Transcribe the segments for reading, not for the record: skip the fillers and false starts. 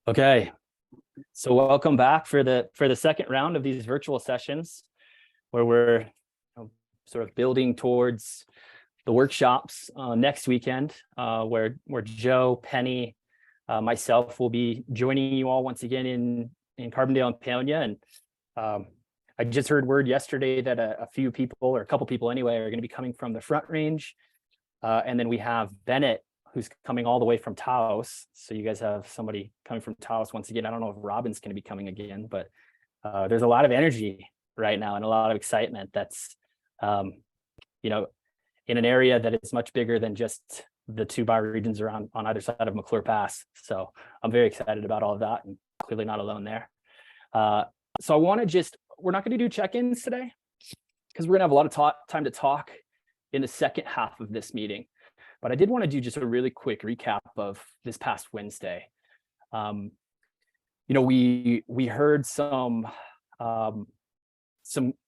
Okay, so welcome back for the second round of these virtual sessions, where we're sort of building towards the workshops next weekend, where Joe, Penny, myself will be joining you all once again in Carbondale and Paonia. And I just heard word yesterday that a few people, or a couple people anyway, are going to be coming from the Front Range, and then we have Bennett, who's coming all the way from Taos. So you guys have somebody coming from Taos once again. I don't know if Robin's going to be coming again, but there's a lot of energy right now and a lot of excitement that's, in an area that is much bigger than just the two bioregions around on either side of McClure Pass. So I'm very excited about all of that, and clearly not alone there. So I want to we're not going to do check-ins today because we're going to have a lot of time to talk in the second half of this meeting. But I did want to do just a really quick recap of this past Wednesday. We heard some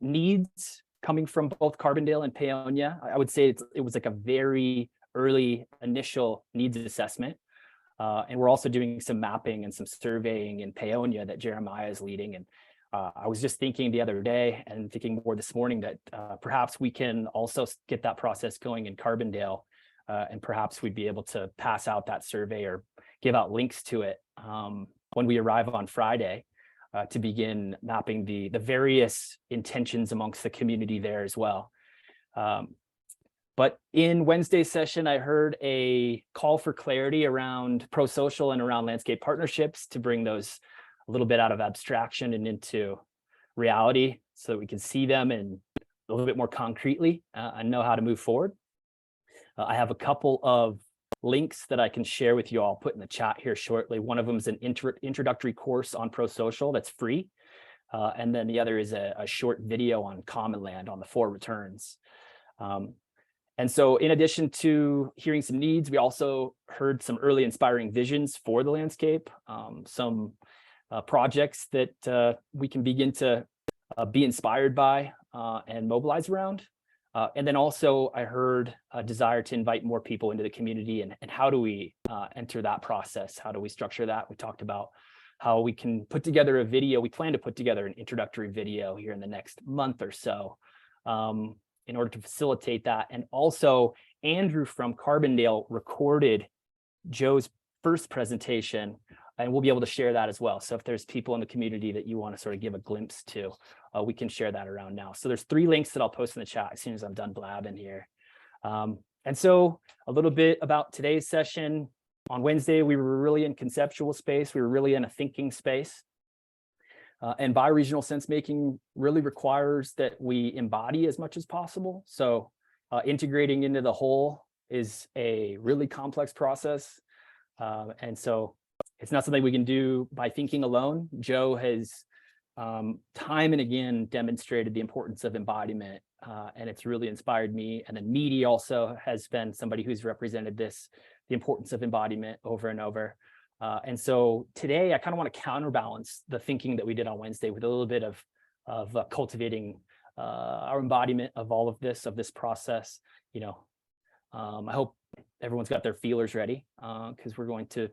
needs coming from both Carbondale and Paonia. I would say it was like a very early initial needs assessment. And we're also doing some mapping and some surveying in Paonia that Jeremiah is leading. And I was just thinking the other day and thinking more this morning that perhaps we can also get that process going in Carbondale. And perhaps we'd be able to pass out that survey or give out links to it when we arrive on Friday to begin mapping the various intentions amongst the community there as well. But in Wednesday's session, I heard a call for clarity around pro-social and around landscape partnerships to bring those a little bit out of abstraction and into reality so that we can see them and a little bit more concretely and know how to move forward. I have a couple of links that I can share with you all, put in the chat here shortly. One of them is an introductory course on pro-social that's free. And then the other is a short video on common land on the 4 returns. And so in addition to hearing some needs, we also heard some early inspiring visions for the landscape, some projects that we can begin to be inspired by and mobilize around. And then also I heard a desire to invite more people into the community, and how do we enter that process? How do we structure that? We talked about how we can put together a video. We plan to put together an introductory video here in the next month or so in order to facilitate that. And also Andrew from Carbondale recorded Joe's first presentation, and we'll be able to share that as well. So if there's people in the community that you want to sort of give a glimpse to, we can share that around now. So there's 3 links that I'll post in the chat as soon as I'm done blabbing here. And so a little bit about today's session. On Wednesday, we were really in conceptual space. We were really in a thinking space. And bioregional sense making really requires that we embody as much as possible. So integrating into the whole is a really complex process. And so it's not something we can do by thinking alone. Joe has time and again demonstrated the importance of embodiment, and it's really inspired me. And then Meaty also has been somebody who's represented the importance of embodiment over and over. And so today I kind of want to counterbalance the thinking that we did on Wednesday with a little bit of cultivating our embodiment of all of this process. I hope everyone's got their feelers ready because we're going to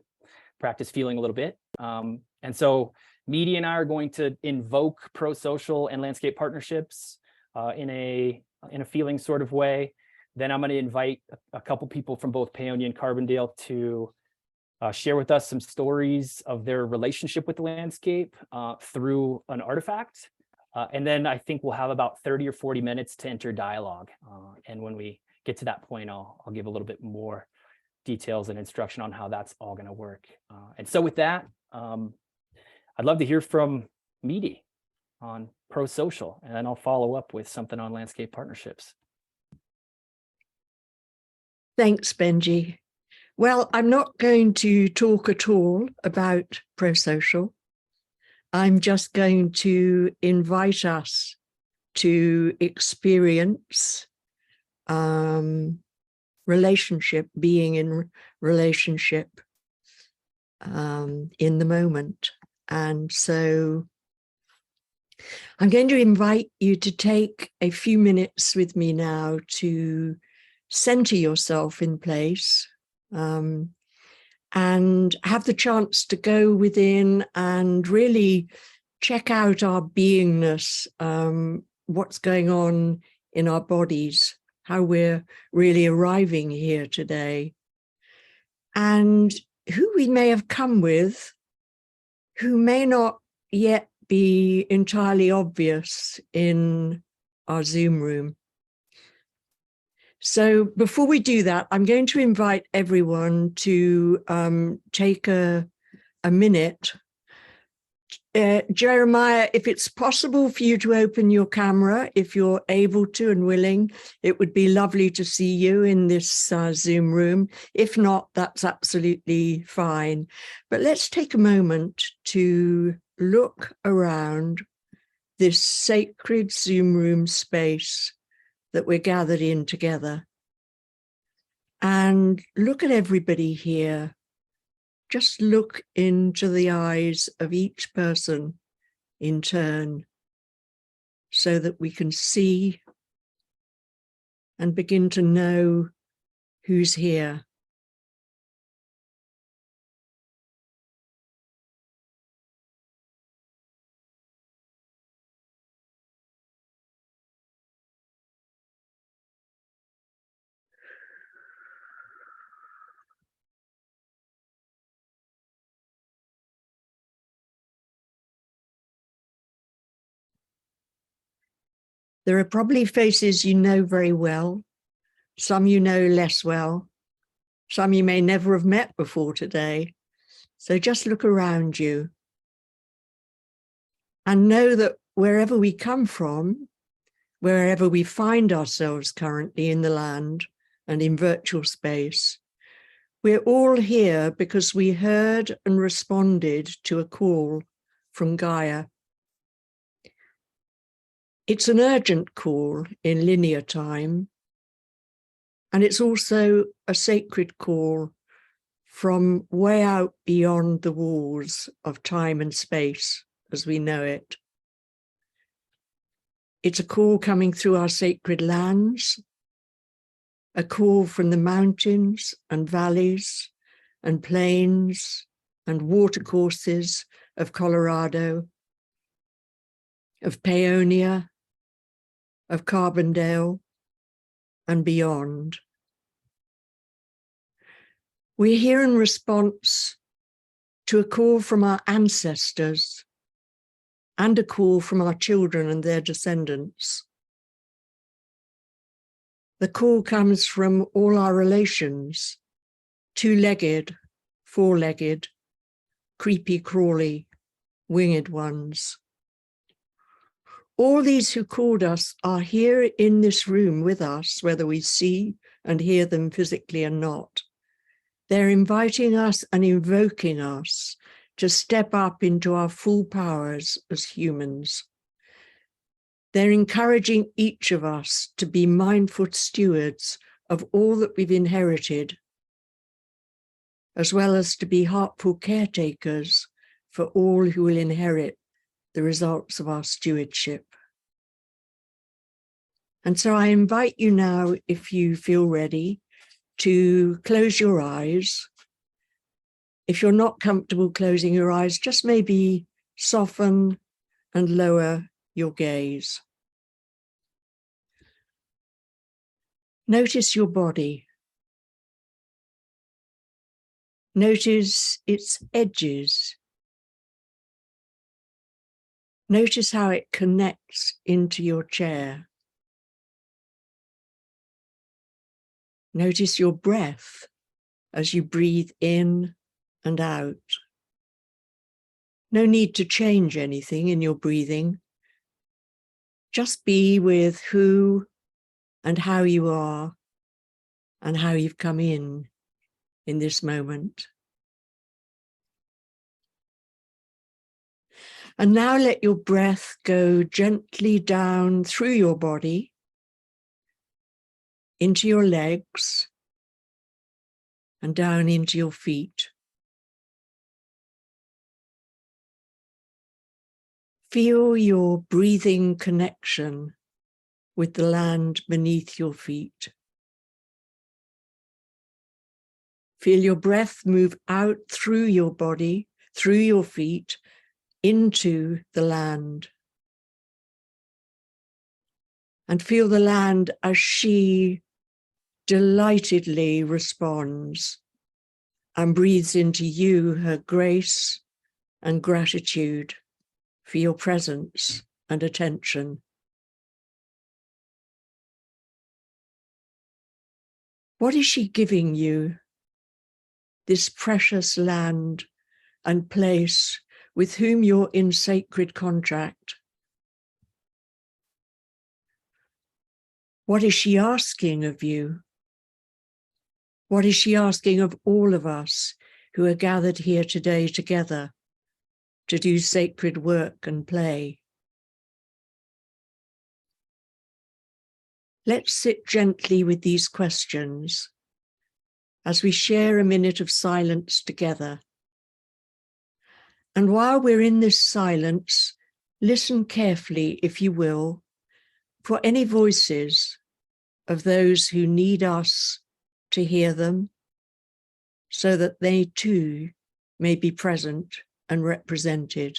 practice feeling a little bit. And so Meaty and I are going to invoke pro-social and landscape partnerships in a feeling sort of way. Then I'm going to invite a couple people from both Paonia and Carbondale to share with us some stories of their relationship with the landscape through an artifact. And then I think we'll have about 30 or 40 minutes to enter dialogue. And when we get to that point, I'll give a little bit more details and instruction on how that's all going to work. And so with that, I'd love to hear from Meaty on pro-social, and then I'll follow up with something on landscape partnerships. Thanks, Benji. Well, I'm not going to talk at all about pro-social. I'm just going to invite us to experience relationship, being in relationship in the moment. And so I'm going to invite you to take a few minutes with me now to center yourself in place and have the chance to go within and really check out our beingness, what's going on in our bodies, how we're really arriving here today, and who we may have come with, who may not yet be entirely obvious in our Zoom room. So before we do that, I'm going to invite everyone to take a minute. Jeremiah, if it's possible for you to open your camera, if you're able to and willing, it would be lovely to see you in this Zoom room. If not, that's absolutely fine. But let's take a moment to look around this sacred Zoom room space that we're gathered in together. And look at everybody here. Just look into the eyes of each person in turn so that we can see and begin to know who's here. There are probably faces you know very well, some you know less well, some you may never have met before today. So just look around you and know that wherever we come from, wherever we find ourselves currently in the land and in virtual space, we're all here because we heard and responded to a call from Gaia. It's an urgent call in linear time, and it's also a sacred call from way out beyond the walls of time and space as we know it. It's a call coming through our sacred lands, a call from the mountains and valleys and plains and watercourses of Colorado, of Paonia, of Carbondale, and beyond. We're here in response to a call from our ancestors and a call from our children and their descendants. The call comes from all our relations, two-legged, four-legged, creepy, crawly, winged ones. All these who called us are here in this room with us, whether we see and hear them physically or not. They're inviting us and invoking us to step up into our full powers as humans. They're encouraging each of us to be mindful stewards of all that we've inherited, as well as to be heartful caretakers for all who will inherit the results of our stewardship. And so I invite you now, if you feel ready, to close your eyes. If you're not comfortable closing your eyes, just maybe soften and lower your gaze. Notice your body. Notice its edges. Notice how it connects into your chair. Notice your breath as you breathe in and out. No need to change anything in your breathing. Just be with who and how you are and how you've come in this moment. And now let your breath go gently down through your body, into your legs, and down into your feet. Feel your breathing connection with the land beneath your feet. Feel your breath move out through your body, through your feet, into the land. And feel the land as she delightedly responds and breathes into you her grace and gratitude for your presence and attention. What is she giving you, this precious land and place with whom you're in sacred contract? What is she asking of you? What is she asking of all of us who are gathered here today together to do sacred work and play? Let's sit gently with these questions as we share a minute of silence together. And while we're in this silence, listen carefully, if you will, for any voices of those who need us to hear them, so that they too may be present and represented.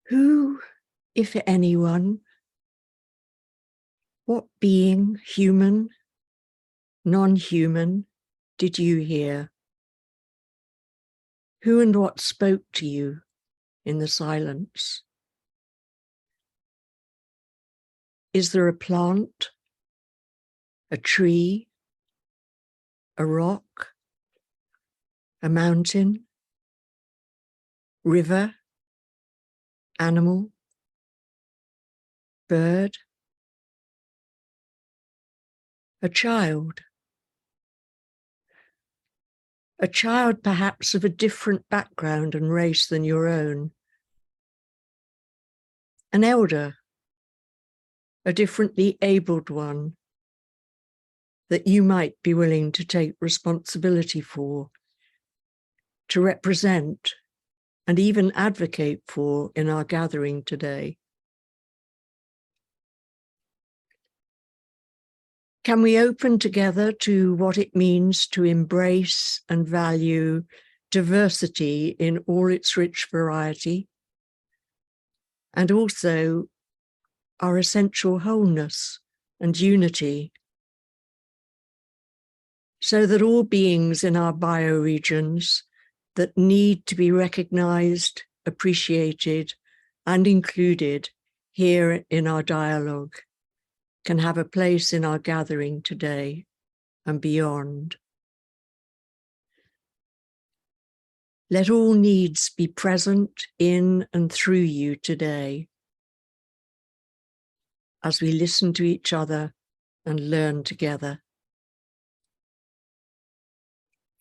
Who, if anyone, what being, human, non-human, did you hear? Who and what spoke to you in the silence? Is there a plant, a tree, a rock, a mountain, river, animal, bird, a child perhaps of a different background and race than your own, an elder, a differently abled one that you might be willing to take responsibility for, to represent and even advocate for in our gathering today. Can we open together to what it means to embrace and value diversity in all its rich variety, and also our essential wholeness and unity, so that all beings in our bioregions that need to be recognized, appreciated, and included here in our dialogue can have a place in our gathering today and beyond. Let all needs be present in and through you today as we listen to each other and learn together.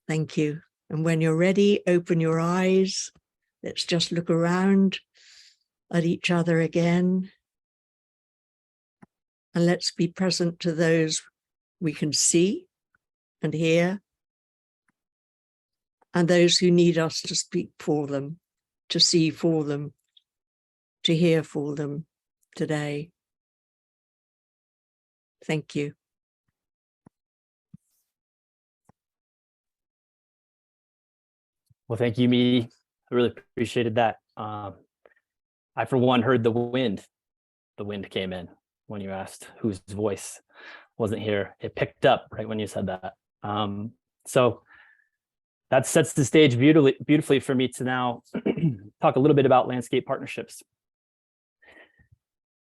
Thank you. And when you're ready, open your eyes. Let's just look around at each other again. And let's be present to those we can see and hear, and those who need us to speak for them, to see for them, to hear for them today. Thank you. Well, thank you, Meadie. I really appreciated that. I, for one, heard the wind. The wind came in when you asked whose voice wasn't here. It picked up right when you said that. So that sets the stage beautifully for me to now talk a little bit about landscape partnerships.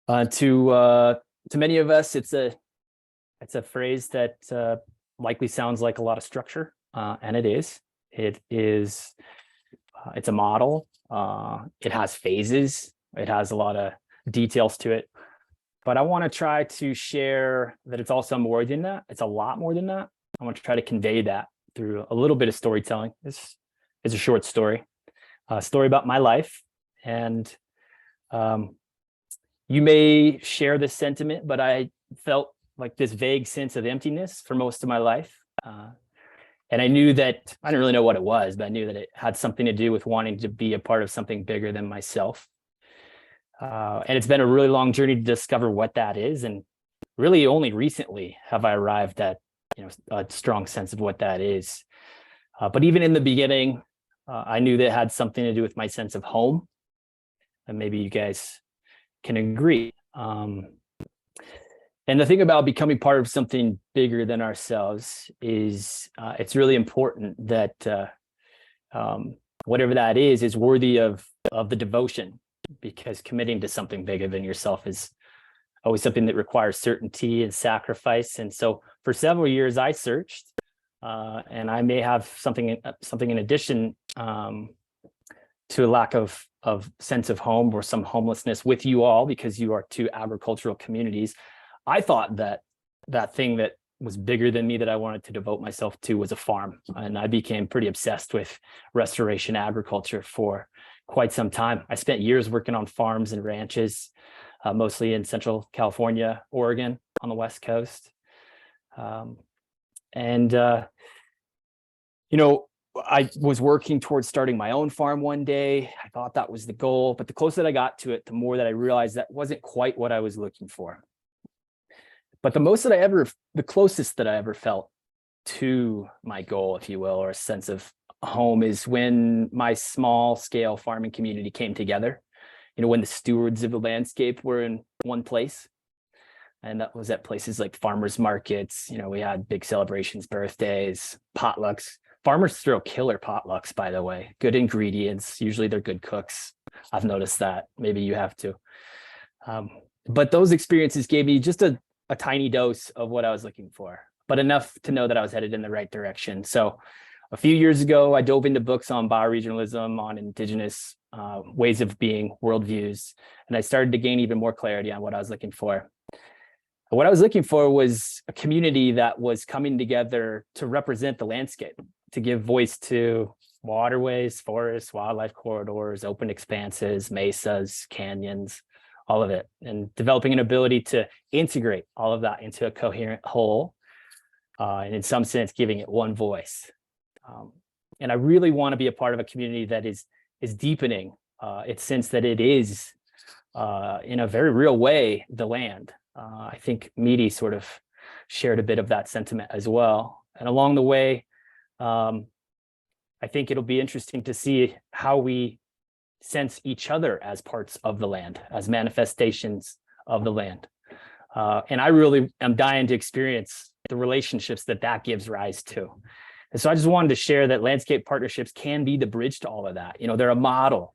To many of us, it's a phrase that likely sounds like a lot of structure, and it is. It is. It's a model. It has phases. It has a lot of details to it. But I want to try to share that it's also more than that. It's a lot more than that. I want to try to convey that through a little bit of storytelling. This is a short story, a story about my life. And you may share this sentiment, but I felt like this vague sense of emptiness for most of my life. And I knew that, I didn't really know what it was, but I knew that it had something to do with wanting to be a part of something bigger than myself. And it's been a really long journey to discover what that is. And really only recently have I arrived at, a strong sense of what that is. But even in the beginning, I knew that it had something to do with my sense of home. And maybe you guys can agree. And the thing about becoming part of something bigger than ourselves is it's really important that whatever that is worthy of the devotion, because committing to something bigger than yourself is always something that requires certainty and sacrifice. And so for several years I searched, and I may have something in addition to a lack of sense of home or some homelessness with you all, because you are two agricultural communities. I thought that thing that was bigger than me that I wanted to devote myself to was a farm. And I became pretty obsessed with restoration agriculture for quite some time. I spent years working on farms and ranches, mostly in Central California, Oregon, on the West Coast. I was working towards starting my own farm one day. I thought that was the goal, but the closer that I got to it, the more that I realized that wasn't quite what I was looking for. But the closest that I ever felt to my goal, if you will, or a sense of home, is when my small scale farming community came together, when the stewards of the landscape were in one place. And that was at places like farmers markets. We had big celebrations, birthdays, potlucks. Farmers throw killer potlucks, by the way, good ingredients. Usually they're good cooks. I've noticed that. Maybe you have to. But those experiences gave me just a tiny dose of what I was looking for, but enough to know that I was headed in the right direction. So a few years ago, I dove into books on bioregionalism, on indigenous ways of being, worldviews, and I started to gain even more clarity on what I was looking for. What I was looking for was a community that was coming together to represent the landscape, to give voice to waterways, forests, wildlife corridors, open expanses, mesas, canyons, all of it, and developing an ability to integrate all of that into a coherent whole, and in some sense, giving it one voice. And I really want to be a part of a community that is deepening its sense that it is, in a very real way, the land. I think Meaty sort of shared a bit of that sentiment as well. And along the way, I think it'll be interesting to see how we sense each other as parts of the land, as manifestations of the land. And I really am dying to experience the relationships that gives rise to. And so I just wanted to share that landscape partnerships can be the bridge to all of that. They're a model,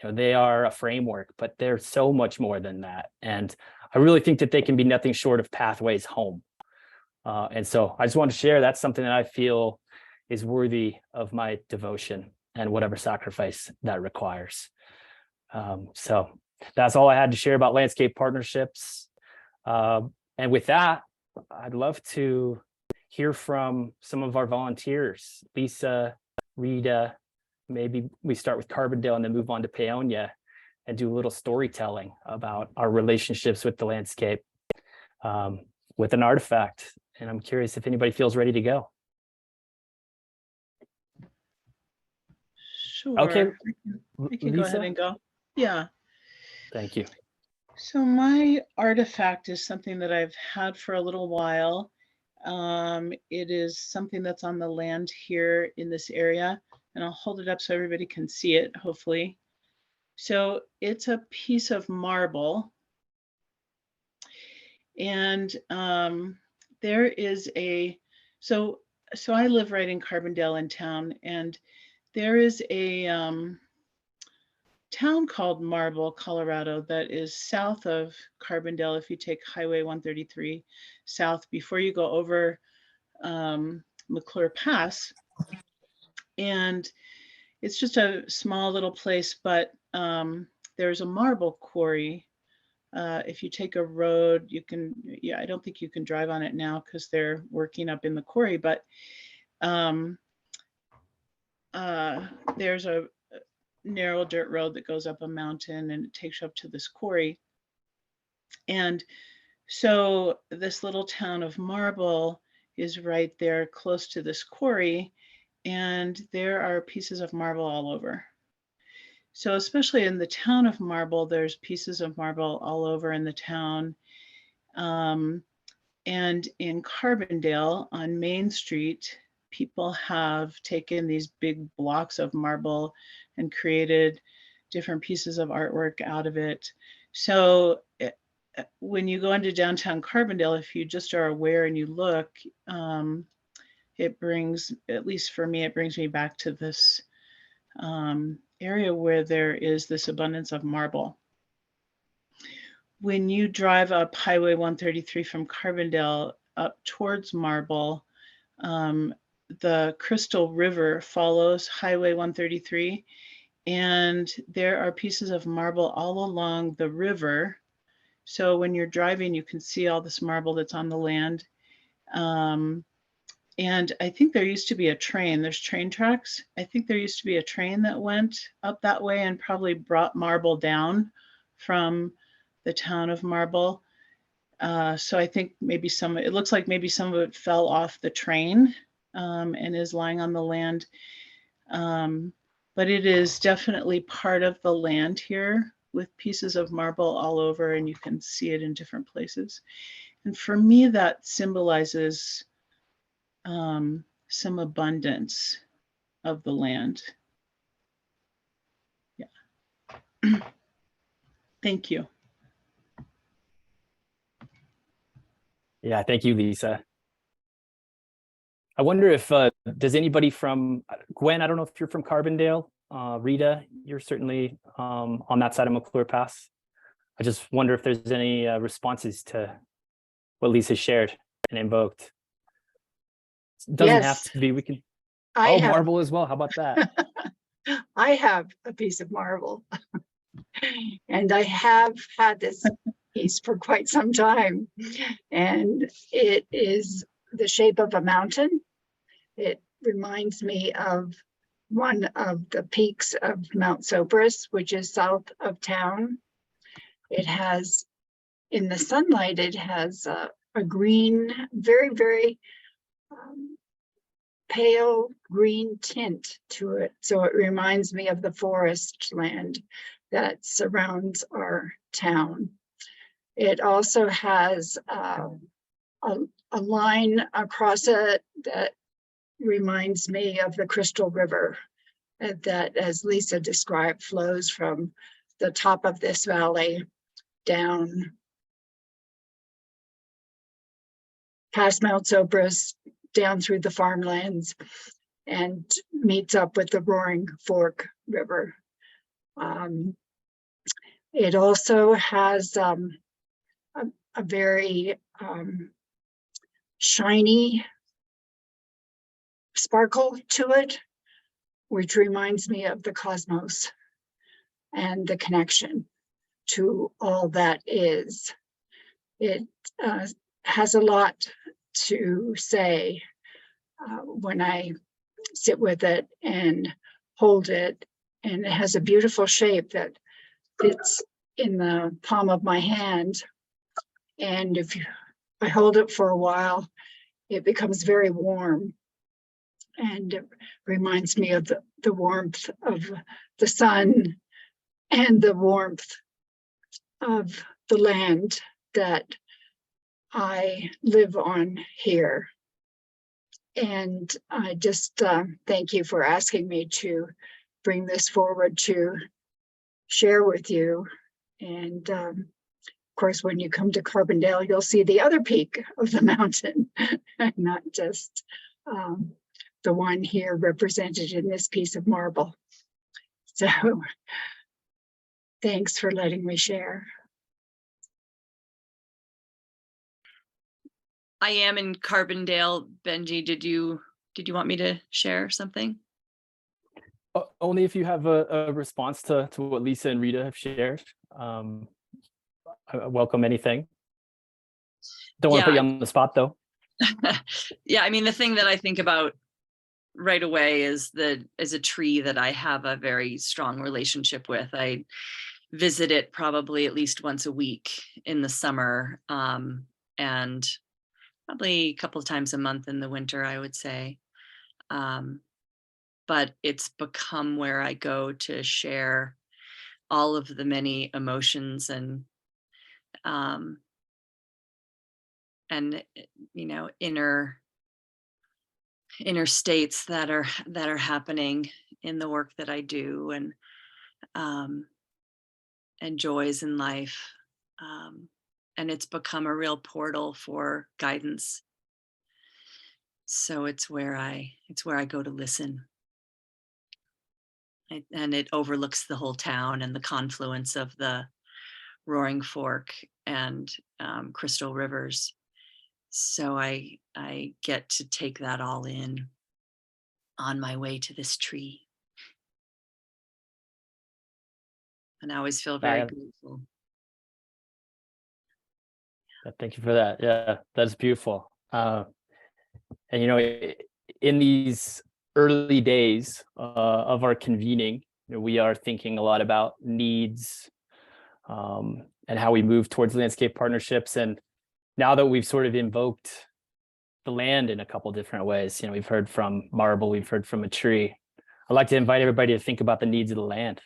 they are a framework, but they're so much more than that. And I really think that they can be nothing short of pathways home. And so I just want to share that's something that I feel is worthy of my devotion and whatever sacrifice that requires. So that's all I had to share about landscape partnerships. And with that, I'd love to hear from some of our volunteers. Lisa, Rita, maybe we start with Carbondale and then move on to Paonia and do a little storytelling about our relationships with the landscape, with an artifact. And I'm curious if anybody feels ready to go. Sure. Okay. We can go ahead and go. Yeah. Thank you. So my artifact is something that I've had for a little while. It is something that's on the land here in this area, and I'll hold it up so everybody can see it, hopefully. So it's a piece of marble, and there is so so I live right in Carbondale in town, and there is a town called Marble, Colorado, that is south of Carbondale. If you take Highway 133 south before you go over McClure Pass, and it's just a small little place, but there's a marble quarry. If you take a road, you can, yeah, I don't think you can drive on it now because they're working up in the quarry, but there's a narrow dirt road that goes up a mountain and it takes you up to this quarry. And so this little town of Marble is right there close to this quarry, and there are pieces of marble all over. So especially in the town of Marble, there's pieces of marble all over in the town. And in Carbondale on Main Street, people have taken these big blocks of marble and created different pieces of artwork out of it. So when you go into downtown Carbondale, if you just are aware and you look, it brings, at least for me, it brings me back to this area where there is this abundance of marble. When you drive up Highway 133 from Carbondale up towards Marble, the Crystal River follows Highway 133, and there are pieces of marble all along the river. So when you're driving, you can see all this marble that's on the land. And I think there used to be a train, there's train tracks. I think there used to be a train that went up that way and probably brought marble down from the town of Marble. So I think maybe it looks like maybe some of it fell off the train and is lying on the land. But it is definitely part of the land here with pieces of marble all over, and you can see it in different places. And for me, that symbolizes some abundance of the land. Yeah. Thank you. Yeah, thank you, Lisa. I wonder if, does anybody from, Gwen, I don't know if you're from Carbondale, Rita, you're certainly on that side of McClure Pass. I just wonder if there's any responses to what Lisa shared and invoked. It doesn't have to be, we can, marble as well, how about that? I have a piece of marble and I have had this piece for quite some time, and it is the shape of a mountain. It reminds me of one of the peaks of Mount Sopris, which is south of town. It has, in the sunlight, it has a green, very, very pale green tint to it. So it reminds me of the forest land that surrounds our town. It also has a line across it that reminds me of the Crystal River that, as Lisa described, flows from the top of this valley down past Mount Sopris, down through the farmlands, and meets up with the Roaring Fork River. It also has a very shiny sparkle to it, which reminds me of the cosmos and the connection to all that is. It has a lot to say when I sit with it and hold it, and it has a beautiful shape that fits in the palm of my hand. And if I hold it for a while, it becomes very warm, and it reminds me of the warmth of the sun and the warmth of the land that I live on here. And I just thank you for asking me to bring this forward to share with you. And of course, when you come to Carbondale, you'll see the other peak of the mountain, not just the one here represented in this piece of marble. So thanks for letting me share. I am in Carbondale. Benji, did you want me to share something? Only if you have a response to what Lisa and Rita have shared. I welcome anything. Don't want to put you on the spot though. Yeah, I mean, the thing that I think about right away is a tree that I have a very strong relationship with. I visit it probably at least once a week in the summer, and probably a couple of times a month in the winter, I would say. But it's become where I go to share all of the many emotions and you know, inner states that are happening in the work that I do, and joys in life. And it's become a real portal for guidance. So it's where I go to listen. And it overlooks the whole town and the confluence of the Roaring Fork and Crystal Rivers. So I get to take that all in on my way to this tree. And I always feel very grateful. Thank you for that. Yeah, that's beautiful. And you know, in these early days of our convening, you know, we are thinking a lot about needs and how we move towards landscape partnerships. And now that we've sort of invoked the land in a couple different ways, you know, we've heard from marble, we've heard from a tree. I'd like to invite everybody to think about the needs of the land.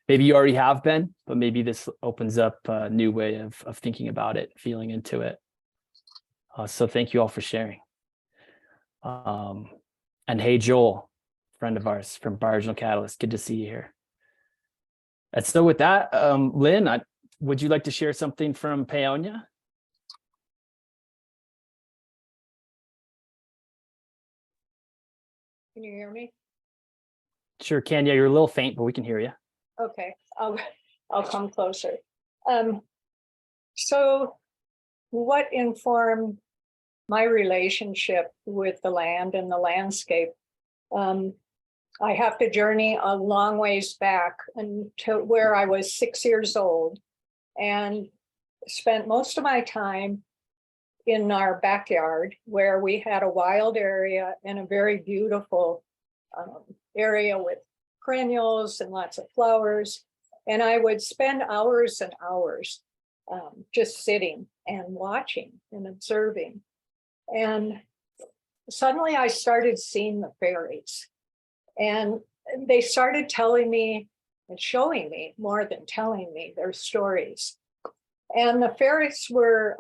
Maybe you already have been, but maybe this opens up a new way of thinking about it, feeling into it. So thank you all for sharing. And hey, Joel, friend of ours from Bioregional Catalyst, good to see you here. And so with that, Lynn, would you like to share something from Paonia? Can you hear me? Sure can. Yeah, you're a little faint, but we can hear you. Okay, I'll come closer. So what informed my relationship with the land and the landscape? I have to journey a long ways back until where I was 6 years old and spent most of my time in our backyard, where we had a wild area and a very beautiful area with perennials and lots of flowers. And I would spend hours and hours just sitting and watching and observing. And suddenly I started seeing the fairies. And they started telling me and showing me, more than telling me, their stories. And the fairies were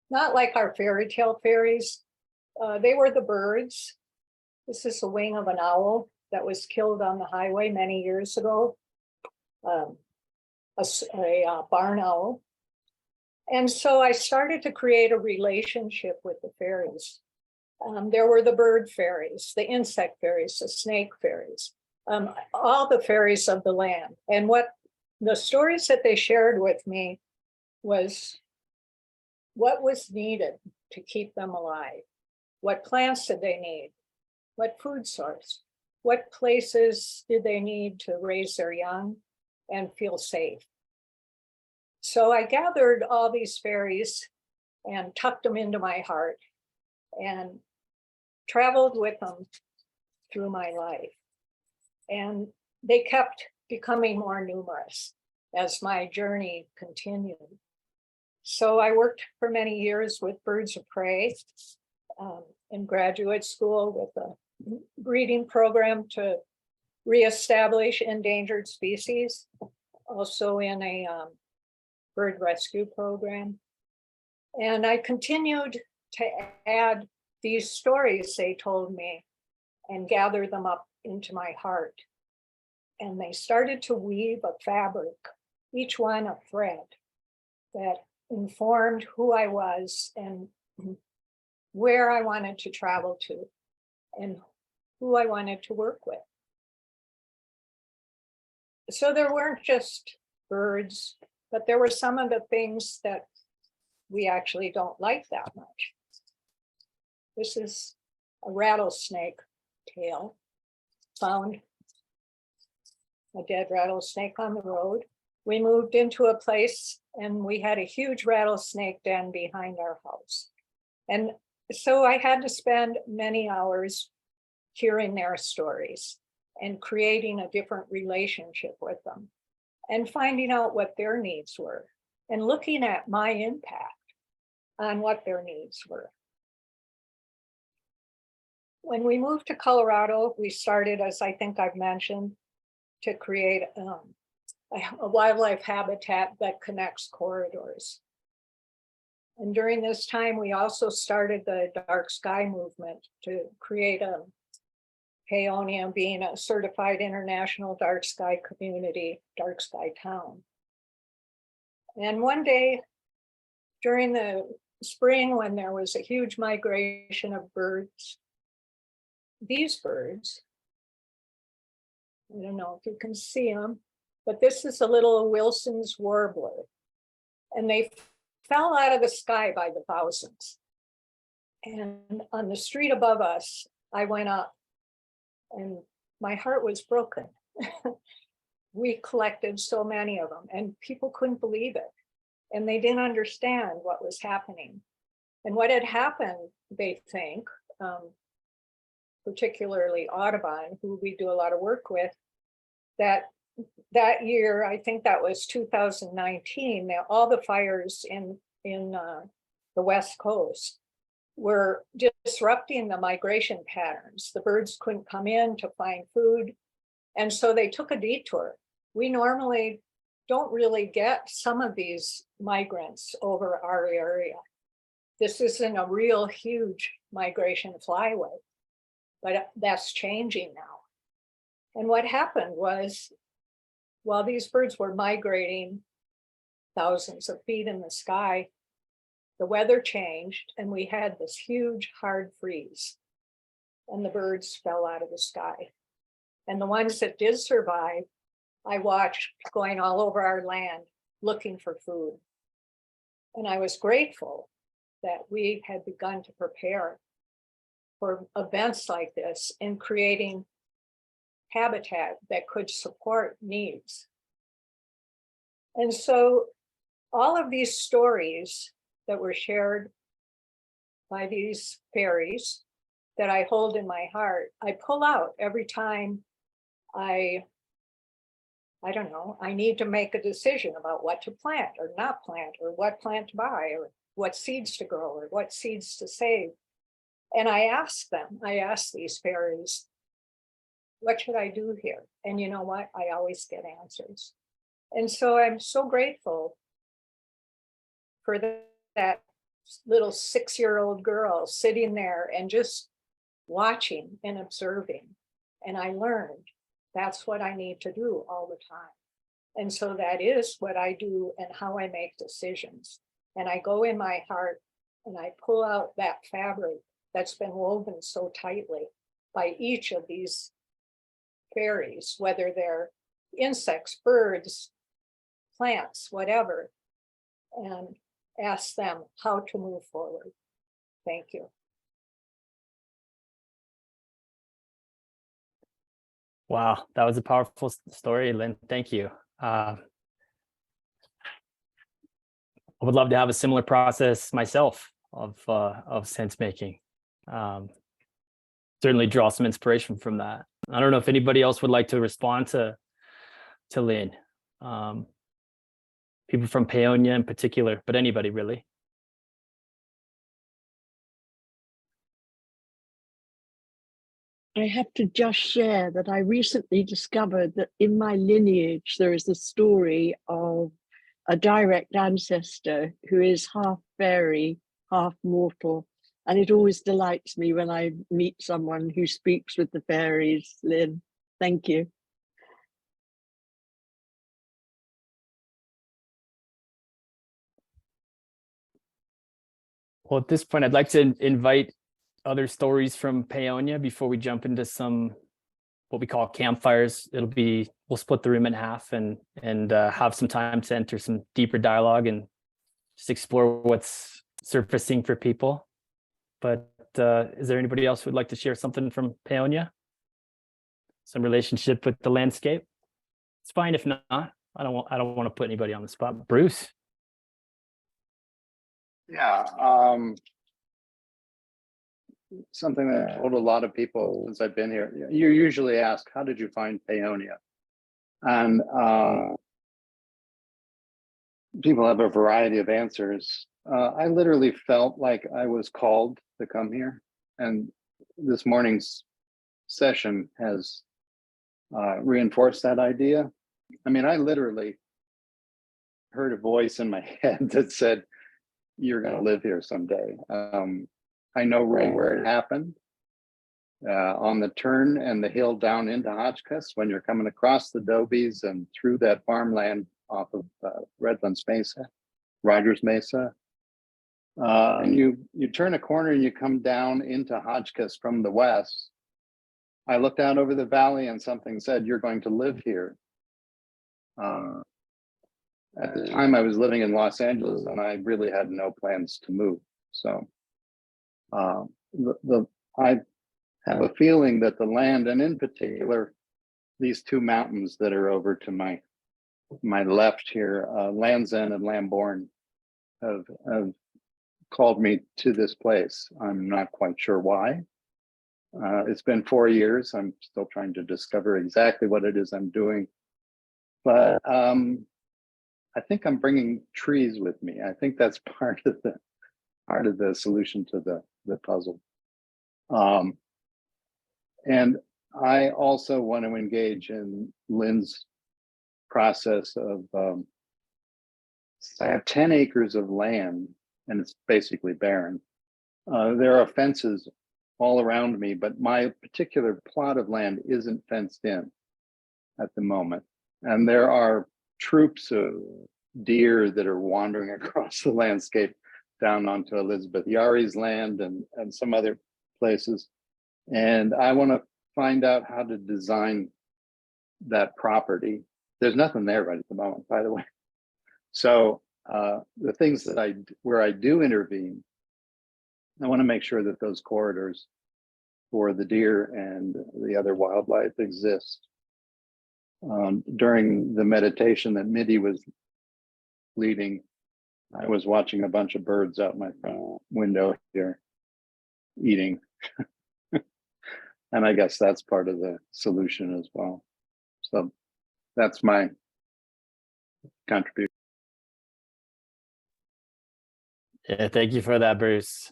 not like our fairy tale fairies. They were the birds. This is the wing of an owl that was killed on the highway many years ago, a barn owl. And so I started to create a relationship with the fairies. There were the bird fairies, the insect fairies, the snake fairies, all the fairies of the land. And what the stories that they shared with me was what was needed to keep them alive. What plants did they need? What food source? What places did they need to raise their young and feel safe? So I gathered all these fairies and tucked them into my heart and traveled with them through my life. And they kept becoming more numerous as my journey continued. So I worked for many years with birds of prey in graduate school with a breeding program to reestablish endangered species, also in a bird rescue program. And I continued to add these stories they told me and gather them up into my heart. And they started to weave a fabric, each one a thread that informed who I was and where I wanted to travel to, and who I wanted to work with. So there weren't just birds, but there were some of the things that we actually don't like that much. This is a rattlesnake tail, found a dead rattlesnake on the road. We moved into a place and we had a huge rattlesnake den behind our house. And so I had to spend many hours hearing their stories and creating a different relationship with them and finding out what their needs were and looking at my impact on what their needs were. When we moved to Colorado, we started, as I think I've mentioned, to create a wildlife habitat that connects corridors. And during this time, we also started the dark sky movement to create a Paonia being a certified international dark sky community, dark sky town. And one day during the spring, when there was a huge migration of birds, these birds, I don't know if you can see them, but this is a little Wilson's warbler. And they fell out of the sky by the thousands. And on the street above us, I went up and my heart was broken. We collected so many of them and people couldn't believe it. And they didn't understand what was happening. And what had happened, they think, particularly Audubon, who we do a lot of work with, that year, I think that was 2019, all the fires in the West Coast were disrupting the migration patterns. The birds couldn't come in to find food. And so they took a detour. We normally don't really get some of these migrants over our area. This isn't a real huge migration flyway, but that's changing now. And what happened was, while these birds were migrating thousands of feet in the sky, the weather changed and we had this huge hard freeze and the birds fell out of the sky. And the ones that did survive, I watched going all over our land looking for food. And I was grateful that we had begun to prepare for events like this in creating habitat that could support needs. And so all of these stories that were shared by these fairies that I hold in my heart, I pull out every time I don't know, I need to make a decision about what to plant or not plant, or what plant to buy, or what seeds to grow, or what seeds to save. And I ask these fairies, what should I do here? And you know what? I always get answers. And so I'm so grateful for that little 6-year-old girl sitting there and just watching and observing. And I learned that's what I need to do all the time. And so that is what I do and how I make decisions. And I go in my heart and I pull out that fabric that's been woven so tightly by each of these fairies, whether they're insects, birds, plants, whatever, and ask them how to move forward. Thank you. Wow, that was a powerful story, Lynn. Thank you. I would love to have a similar process myself of sense making. Certainly draw some inspiration from that. I don't know if anybody else would like to respond to Lynn. People from Paonia in particular, but anybody really. I have to just share that I recently discovered that in my lineage, there is a story of a direct ancestor who is half fairy, half mortal. And it always delights me when I meet someone who speaks with the fairies, Lynn. Thank you. Well, at this point, I'd like to invite other stories from Paonia before we jump into some what we call campfires. We'll split the room in half and have some time to enter some deeper dialogue and just explore what's surfacing for people. But is there anybody else who would like to share something from Paonia? Some relationship with the landscape? It's fine if not. I don't want to put anybody on the spot. Bruce. Yeah, something that I've told a lot of people since I've been here. You usually ask, how did you find Paonia? And people have a variety of answers. I literally felt like I was called to come here. And this morning's session has reinforced that idea. I mean, I literally heard a voice in my head that said, you're going to live here someday. I know right where it happened, on the turn and the hill down into Hotchkiss, when you're coming across the Dobies and through that farmland off of Redlands Mesa, Rogers Mesa. And you turn a corner and you come down into Hotchkiss from the west. I looked out over the valley and something said, you're going to live here. At the time I was living in Los Angeles and I really had no plans to move. So I have a feeling that the land, and in particular, these two mountains that are over to my left here, Land's End and Lambourne, have called me to this place. I'm not quite sure why. It's been 4 years. I'm still trying to discover exactly what it is I'm doing. But I think I'm bringing trees with me. I think that's part of the solution to the puzzle. And I also want to engage in Lynn's process of, I have 10 acres of land and it's basically barren. There are fences all around me, but my particular plot of land isn't fenced in at the moment. And there are troops of deer that are wandering across the landscape down onto Elizabeth Yari's land and some other places. And I want to find out how to design that property. There's nothing there right at the moment, by the way. So the things that where I do intervene, I want to make sure that those corridors for the deer and the other wildlife exist. During the meditation that Midi was leading, I was watching a bunch of birds out my front window here eating. And I guess that's part of the solution as well. So that's my contribution. Yeah, thank you for that, Bruce.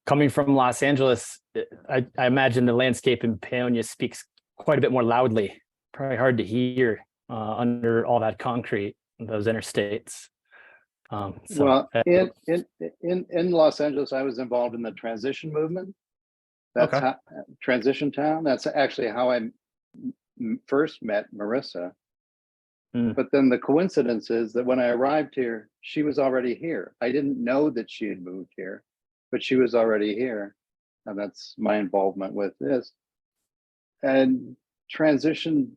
Coming from Los Angeles, I imagine the landscape in Paonia speaks quite a bit more loudly. Probably hard to hear under all that concrete, those interstates. Well, in Los Angeles, I was involved in the transition movement. That's okay. Transition Town. That's actually how I first met Marissa. But then the coincidence is that when I arrived here, she was already here. I didn't know that she had moved here, but she was already here. And that's my involvement with this. And transition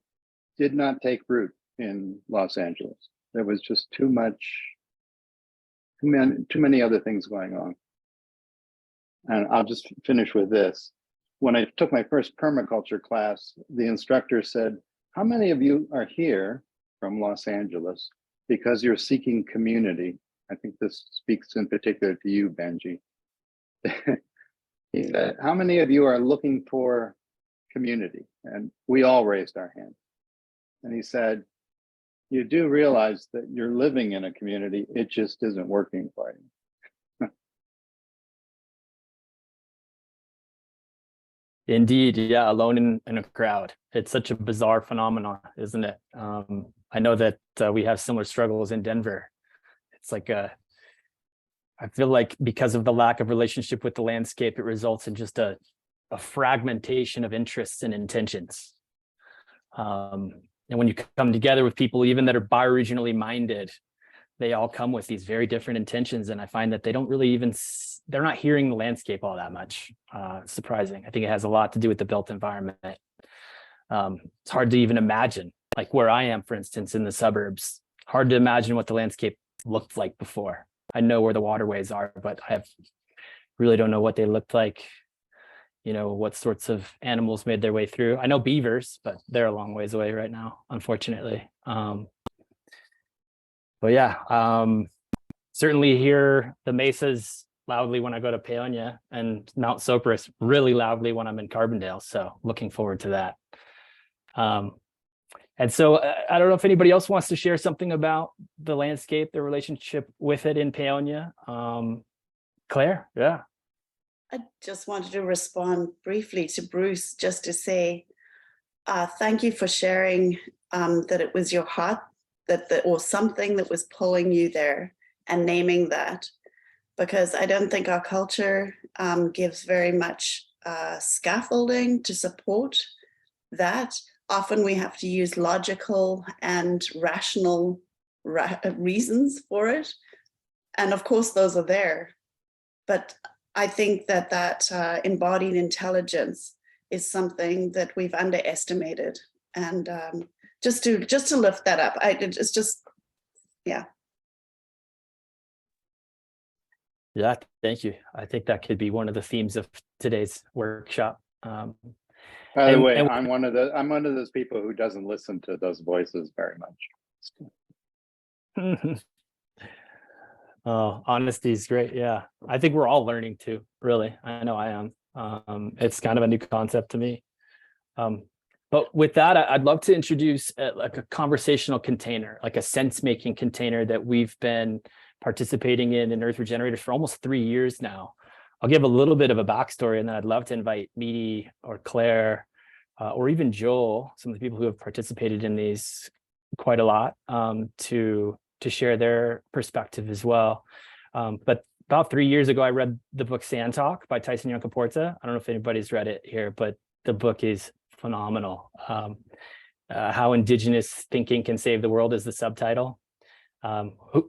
did not take root in Los Angeles. There was just too many other things going on. And I'll just finish with this. When I took my first permaculture class, the instructor said, how many of you are here from Los Angeles because you're seeking community? I think this speaks in particular to you, Benji. He said, how many of you are looking for community? And we all raised our hands. And he said, you do realize that you're living in a community, it just isn't working for you. Indeed, yeah, alone in a crowd. It's such a bizarre phenomenon, isn't it? I know that we have similar struggles in Denver. It's like I feel like because of the lack of relationship with the landscape, it results in just a fragmentation of interests and intentions. And when you come together with people, even that are bioregionally minded, they all come with these very different intentions. And I find that they don't really even, they're not hearing the landscape all that much. Surprising. I think it has a lot to do with the built environment. It's hard to even imagine, like where I am, for instance, in the suburbs, hard to imagine what the landscape looked like before. I know where the waterways are, but really don't know what they looked like. You know, what sorts of animals made their way through. I know beavers, but they're a long ways away right now, unfortunately. But yeah, certainly hear the mesas loudly when I go to Paonia, and Mount Sopris really loudly when I'm in Carbondale. So looking forward to that. And so I don't know if anybody else wants to share something about the landscape, their relationship with it in Paonia. Claire, yeah. I just wanted to respond briefly to Bruce, just to say thank you for sharing that it was your heart or something that was pulling you there, and naming that, because I don't think our culture gives very much scaffolding to support that. Often we have to use logical and rational reasons for it. And of course, those are there. But I think that embodied intelligence is something that we've underestimated. And just to lift that up, it's just, yeah. Yeah, thank you. I think that could be one of the themes of today's workshop. By the way, I'm one of those people who doesn't listen to those voices very much. Oh, honesty is great. Yeah, I think we're all learning too. Really, I know I am. It's kind of a new concept to me. But with that, I'd love to introduce like a conversational container, like a sense-making container that we've been participating in Earth Regenerators for almost 3 years now. I'll give a little bit of a backstory, and then I'd love to invite Meadie or Claire or even Joel, some of the people who have participated in these quite a lot, to share their perspective as well. But about 3 years ago, I read the book Sand Talk by Tyson Yunkaporta. I don't know if anybody's read it here, but the book is phenomenal. How Indigenous Thinking Can Save the World is the subtitle,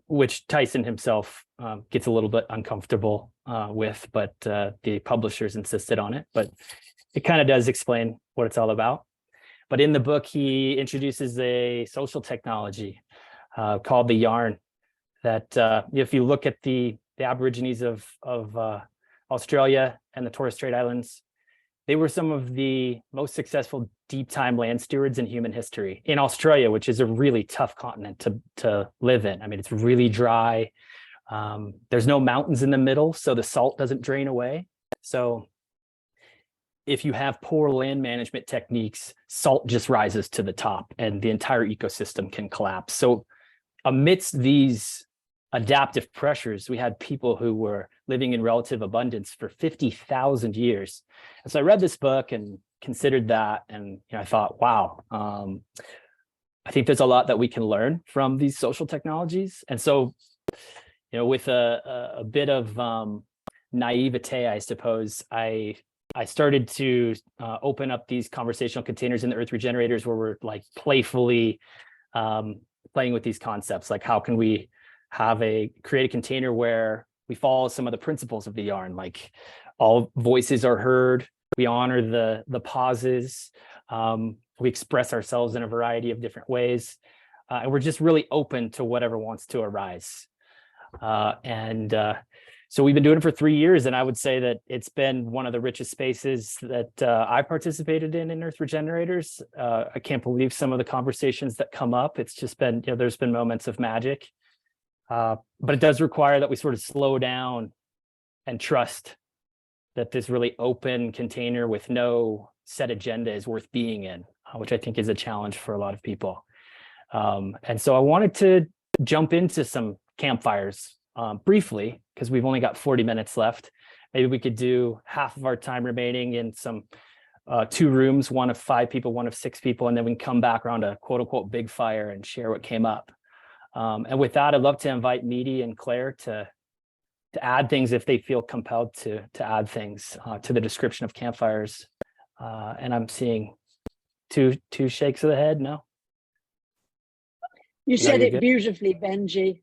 which Tyson himself gets a little bit uncomfortable with, but the publishers insisted on it. But it kind of does explain what it's all about. But in the book, he introduces a social technology called the yarn, that if you look at the Aborigines of Australia and the Torres Strait Islands, they were some of the most successful deep time land stewards in human history. In Australia, which is a really tough continent to live in. I mean, it's really dry. There's no mountains in the middle, so the salt doesn't drain away. So if you have poor land management techniques, salt just rises to the top and the entire ecosystem can collapse. So amidst these adaptive pressures, we had people who were living in relative abundance for 50,000 years. And so I read this book and considered that, and I thought, wow, I think there's a lot that we can learn from these social technologies. And so, with a bit of naivete, I suppose, I started to open up these conversational containers in the Earth Regenerators, where we're like playfully playing with these concepts, like how can we create a container where we follow some of the principles of the yarn, like all voices are heard, we honor the pauses, we express ourselves in a variety of different ways, and we're just really open to whatever wants to arise. So we've been doing it for 3 years, and I would say that it's been one of the richest spaces that I participated in Earth Regenerators. I can't believe some of the conversations that come up. It's just been, there's been moments of magic, but it does require that we sort of slow down and trust that this really open container with no set agenda is worth being in, which I think is a challenge for a lot of people. And so I wanted to jump into some campfires briefly, because we've only got 40 minutes left. Maybe we could do half of our time remaining in some 2 rooms, one of 5 people, one of 6 people, and then we can come back around a quote unquote big fire and share what came up. And with that, I'd love to invite Meadie and Claire to add things if they feel compelled to add things to the description of campfires. And I'm seeing two shakes of the head. No? You said it good? beautifully, Benji.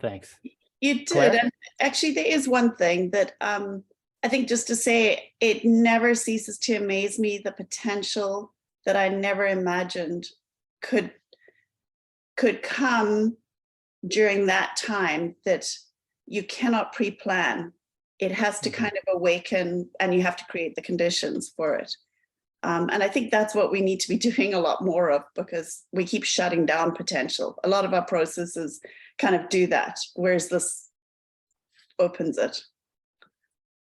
Thanks. You did. Claire? And actually, there is one thing that I think, just to say, it never ceases to amaze me, the potential that I never imagined could come during that time, that you cannot pre-plan. It has to kind of awaken, and you have to create the conditions for it. And I think that's what we need to be doing a lot more of, because we keep shutting down potential. A lot of our processes kind of do that, whereas this opens it.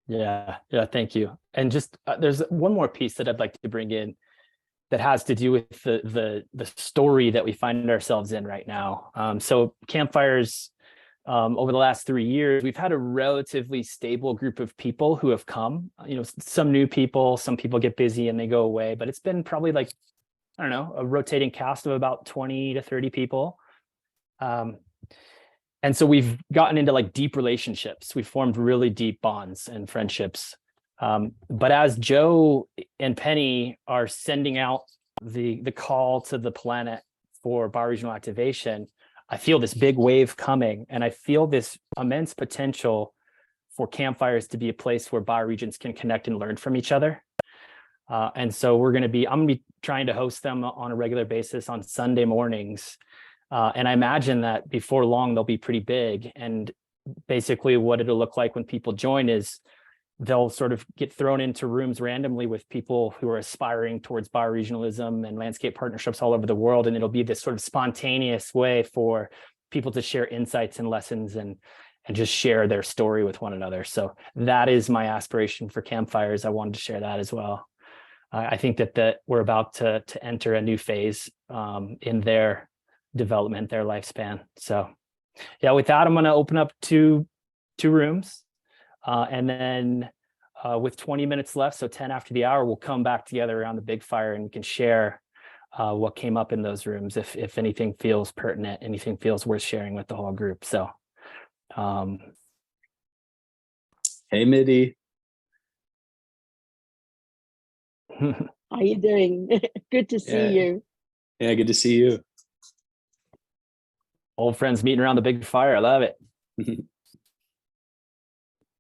Yeah, thank you. And just there's one more piece that I'd like to bring in that has to do with the story that we find ourselves in right now. So campfires, over the last 3 years, we've had a relatively stable group of people who have come. Some new people, some people get busy and they go away, but it's been probably like, I don't know, a rotating cast of about 20 to 30 people. And so we've gotten into like deep relationships. We've formed really deep bonds and friendships. But as Joe and Penny are sending out the call to the planet for bioregional activation, I feel this big wave coming, and I feel this immense potential for campfires to be a place where bioregions can connect and learn from each other. And so I'm going to be trying to host them on a regular basis on Sunday mornings. And I imagine that before long, they'll be pretty big. And basically what it'll look like when people join is they'll sort of get thrown into rooms randomly with people who are aspiring towards bioregionalism and landscape partnerships all over the world. And it'll be this sort of spontaneous way for people to share insights and lessons and just share their story with one another. So that is my aspiration for campfires. I wanted to share that as well. I think that we're about to enter a new phase in their development, their lifespan. So yeah, with that, I'm going to open up two rooms. And then with 20 minutes left, so 10 after the hour, we'll come back together around the big fire and we can share what came up in those rooms, if anything feels pertinent, anything feels worth sharing with the whole group. So hey, Mitty. How you doing? Good to see you. Yeah, good to see you. Old friends meeting around the big fire. I love it.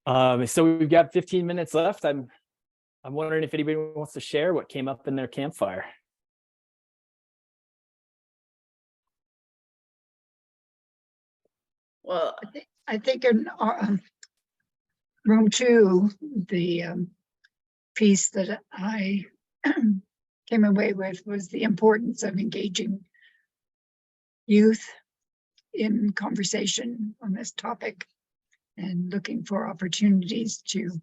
So we've got 15 minutes left. I'm wondering if anybody wants to share what came up in their campfire. Well, I think in room 2, the piece that I came away with was the importance of engaging youth in conversation on this topic and looking for opportunities to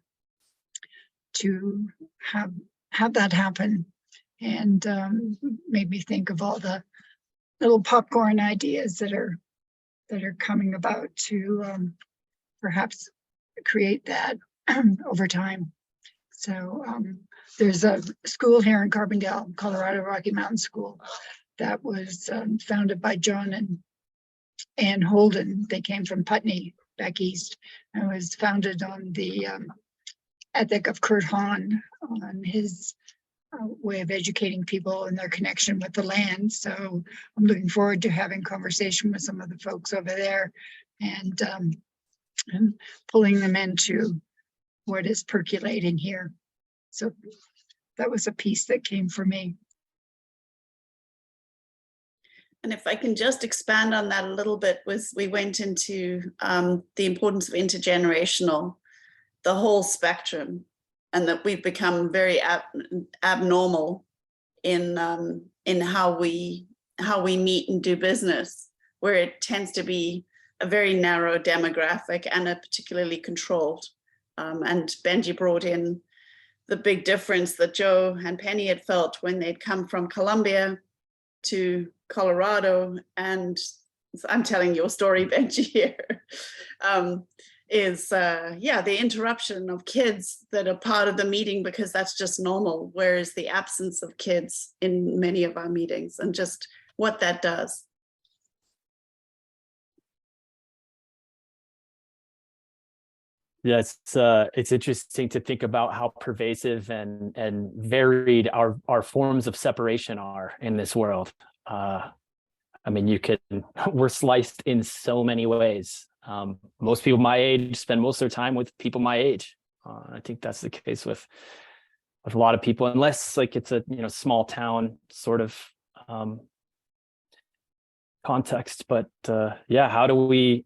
have that happen, and made me think of all the little popcorn ideas that are coming about to perhaps create that over time. So there's a school here in Carbondale, Colorado, Rocky Mountain School, that was founded by John and Ann Holden. They came from Putney back east, and was founded on the ethic of Kurt Hahn, on his way of educating people and their connection with the land. So I'm looking forward to having conversation with some of the folks over there and pulling them into what is percolating here. So that was a piece that came for me. and if I can just expand on that a little bit, we went into the importance of intergenerational, the whole spectrum, and that we've become very abnormal in how we meet and do business, where it tends to be a very narrow demographic and a particularly controlled. And Benji brought in the big difference that Joe and Penny had felt when they'd come from Colombia to Colorado. And I'm telling your story, Benji, here, is the interruption of kids that are part of the meeting because that's just normal, whereas the absence of kids in many of our meetings and just what that does. Yeah, it's interesting to think about how pervasive and varied our forms of separation are in this world. I I mean, we're sliced in so many ways. Most people my age spend most of their time with people my age. I think that's the case with a lot of people, unless like it's a small town sort of context. But yeah, how do we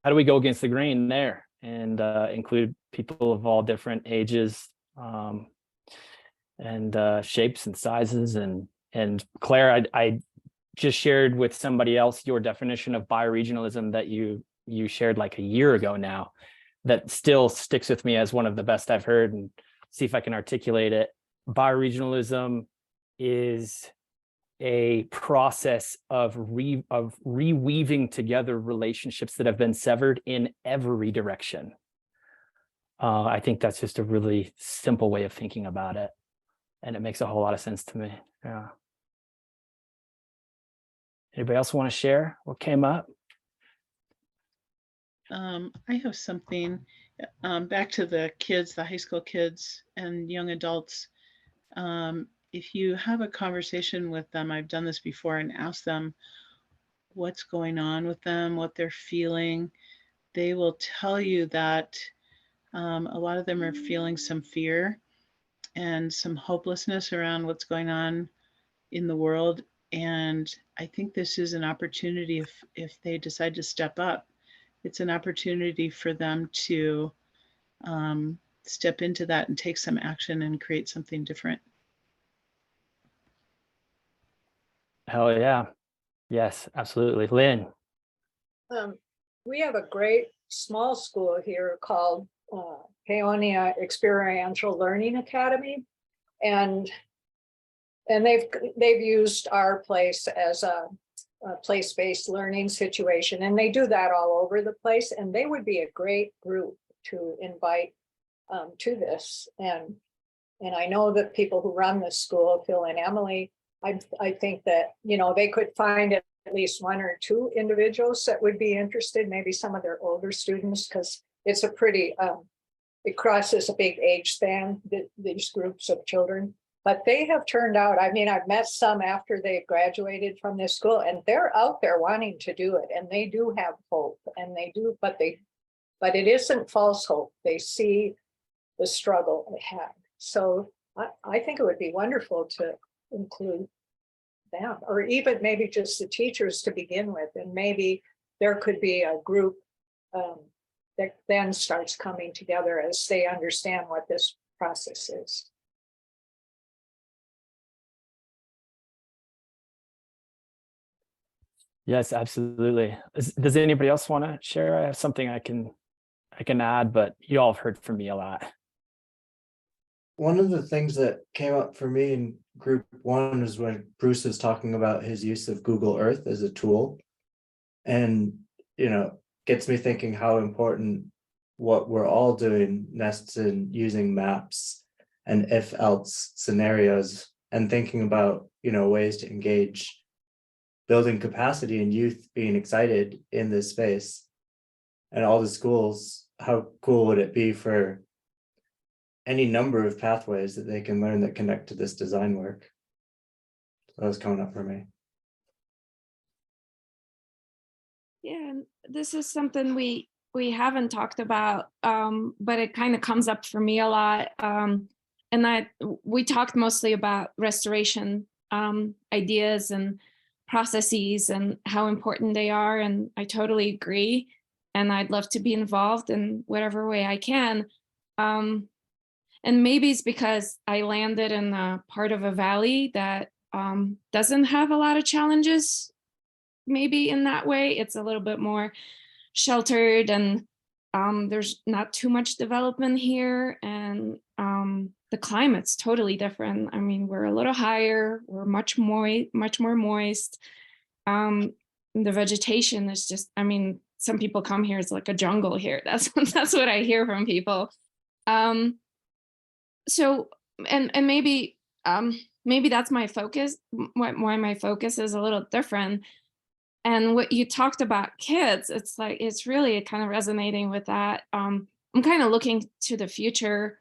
go against the grain there and include people of all different ages and shapes and sizes? And Claire, I just shared with somebody else your definition of bioregionalism that you shared like a year ago now, that still sticks with me as one of the best I've heard, and see if I can articulate it. Bioregionalism is a process of reweaving together relationships that have been severed in every direction. I think that's just a really simple way of thinking about it, and it makes a whole lot of sense to me. Yeah. Anybody else want to share what came up? I have something back to the kids, the high school kids and young adults. If you have a conversation with them, I've done this before, and ask them what's going on with them, what they're feeling. They will tell you that a lot of them are feeling some fear and some hopelessness around what's going on in the world. And I think this is an opportunity, if they decide to step up, it's an opportunity for them to step into that and take some action and create something different. Hell yeah. Yes, absolutely. Lynn. We have a great small school here called Paonia Experiential Learning Academy, and they've used our place as a place-based learning situation, and they do that all over the place. And they would be a great group to invite to this. And I know that people who run this school, Phil and Emily, I think that they could find at least one or two individuals that would be interested, maybe some of their older students, because it's a pretty it crosses a big age span, these groups of children. But they have turned out, I mean, I've met some after they've graduated from this school, and they're out there wanting to do it, and they do have hope, and they do, but it isn't false hope. They see the struggle ahead. So I think it would be wonderful to include them, or even maybe just the teachers to begin with, and maybe there could be a group that then starts coming together as they understand what this process is. Yes, absolutely. Does anybody else want to share? I have something I can add, but you all have heard from me a lot. One of the things that came up for me in group one was when Bruce was talking about his use of Google Earth as a tool, and gets me thinking how important what we're all doing nests in using maps and if else scenarios, and thinking about ways to engage building capacity and youth being excited in this space and all the schools. How cool would it be for any number of pathways that they can learn that connect to this design work? So that was coming up for me. Yeah, and this is something we haven't talked about, but it kind of comes up for me a lot. And we talked mostly about restoration ideas and processes and how important they are. And I totally agree. And I'd love to be involved in whatever way I can. And maybe it's because I landed in a part of a valley that doesn't have a lot of challenges. Maybe in that way, it's a little bit more sheltered, and there's not too much development here, and the climate's totally different. I mean, we're a little higher, we're much more moist. The vegetation is just, I mean, some people come here, it's like a jungle here. That's what I hear from people. So, and maybe that's my focus, why my focus is a little different. And what you talked about kids, it's like, it's really kind of resonating with that. I'm kind of looking to the future.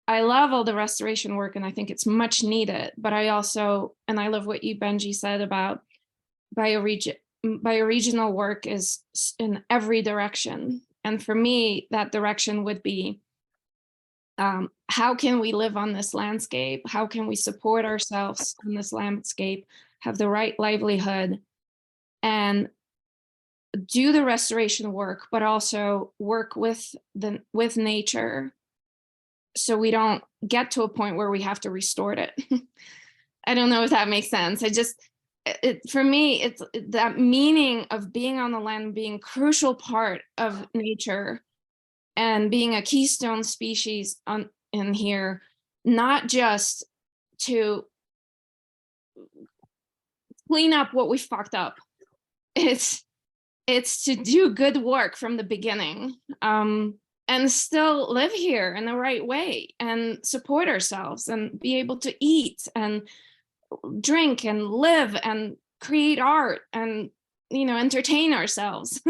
I love all the restoration work, and I think it's much needed, but I love what you, Benji, said about bioregional work is in every direction. And for me, that direction would be, how can we live on this landscape? How can we support ourselves on this landscape, have the right livelihood, and do the restoration work, but also work with nature, so we don't get to a point where we have to restore it. I don't know if that makes sense. For me, it's that meaning of being on the land, being a crucial part of nature, and being a keystone species in here, not just to clean up what we fucked up. It's to do good work from the beginning, and still live here in the right way and support ourselves and be able to eat and drink and live and create art and, entertain ourselves.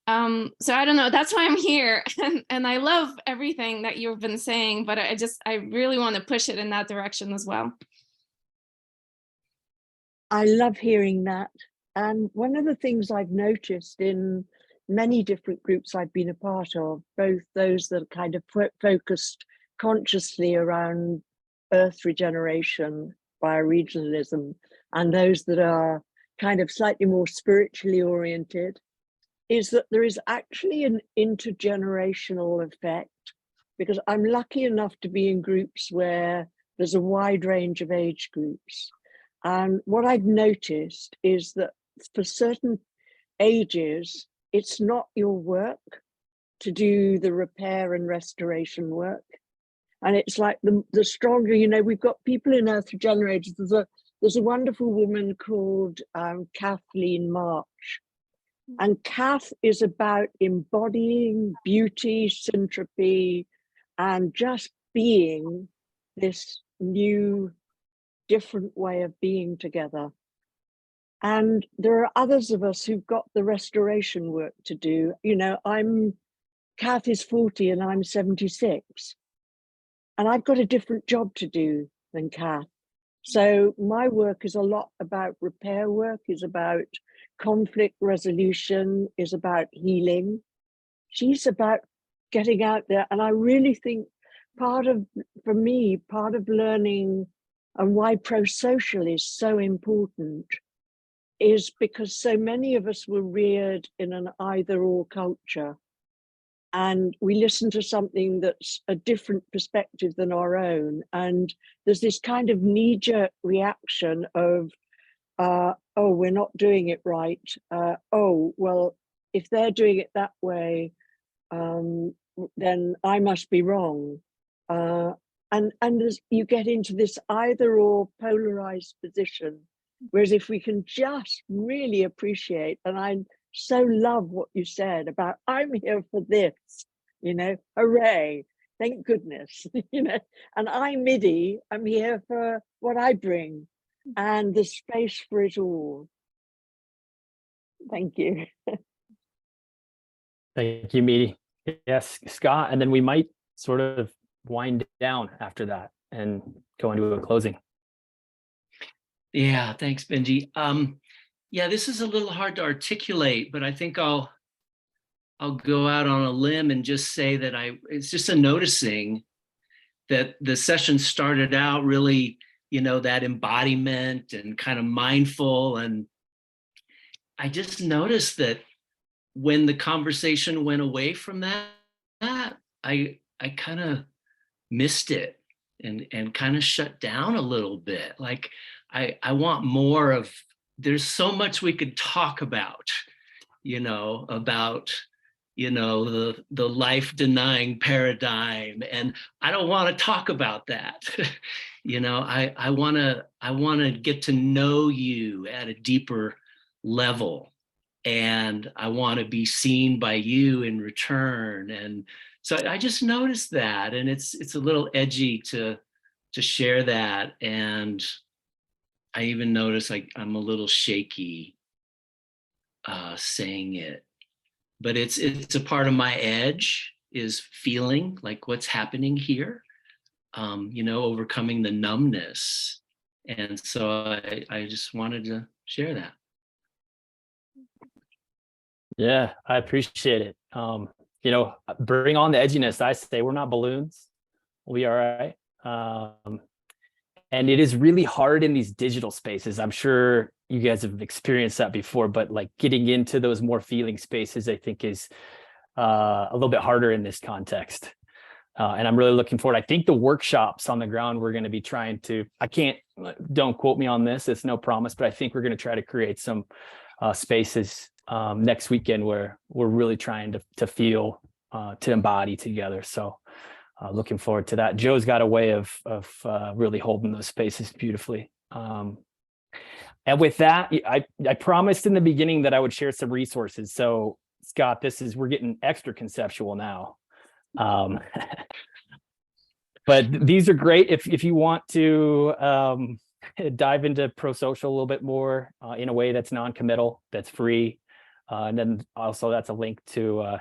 So I don't know, that's why I'm here. And I love everything that you've been saying, but I really want to push it in that direction as well. I love hearing that. And one of the things I've noticed in many different groups I've been a part of, both those that are kind of focused consciously around earth regeneration, bioregionalism, and those that are kind of slightly more spiritually oriented, is that there is actually an intergenerational effect, because I'm lucky enough to be in groups where there's a wide range of age groups. And what I've noticed is that for certain ages, it's not your work to do the repair and restoration work. And it's like the stronger, we've got people in Earth Regenerators. There's a wonderful woman called Kathleen March. And Kath is about embodying beauty, syntropy, and just being this new, different way of being together. And there are others of us who've got the restoration work to do. Kath is 40 and I'm 76. And I've got a different job to do than Kath. So my work is a lot about repair work, is about conflict resolution, is about healing. She's about getting out there. And I really think part of learning and why pro-social is so important is because so many of us were reared in an either-or culture, and we listen to something that's a different perspective than our own, and there's this kind of knee-jerk reaction of, oh, we're not doing it right. Oh, well, if they're doing it that way, then I must be wrong. And you get into this either-or polarized position. Whereas if we can just really appreciate, and I so love what you said about, I'm here for this, hooray, thank goodness, and I'm MIDI, I'm here for what I bring and the space for it all. Thank you. Thank you, Midi. Yes, Scott, and then we might sort of wind down after that and go into a closing. Yeah, thanks, Benji. Yeah, this is a little hard to articulate, but I think I'll go out on a limb and just say that it's just a noticing that the session started out really, that embodiment and kind of mindful. And I just noticed that when the conversation went away from that, I kind of missed it and kind of shut down a little bit. Like I want more of, there's so much we could talk about, about, the life denying paradigm. And I don't want to talk about that. I want to get to know you at a deeper level. And I want to be seen by you in return. And so I just noticed that, and it's a little edgy to share that. And I even notice like I'm a little shaky saying it, but it's a part of my edge is feeling like what's happening here, overcoming the numbness. And so I just wanted to share that. Yeah, I appreciate it. Bring on the edginess. I say we're not balloons. We'll be all right. And it is really hard in these digital spaces. I'm sure you guys have experienced that before, but like getting into those more feeling spaces, I think is a little bit harder in this context. And I'm really looking forward. I think the workshops on the ground, we're going to be trying to, don't quote me on this, it's no promise, but I think we're going to try to create some spaces next weekend where we're really trying to feel, to embody together. So looking forward to that. Joe's got a way of really holding those spaces beautifully. And with that, I promised in the beginning that I would share some resources. So Scott, we're getting extra conceptual now. But these are great if you want to dive into pro-social a little bit more in a way that's non-committal, that's free. And then also that's a link to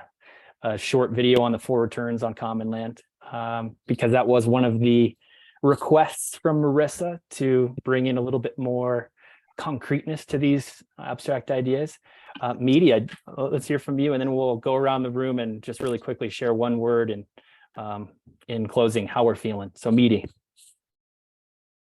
a short video on the 4 returns on common land, because that was one of the requests from Marissa to bring in a little bit more concreteness to these abstract ideas. Media, let's hear from you, and then we'll go around the room and just really quickly share one word and in closing how we're feeling. So Media.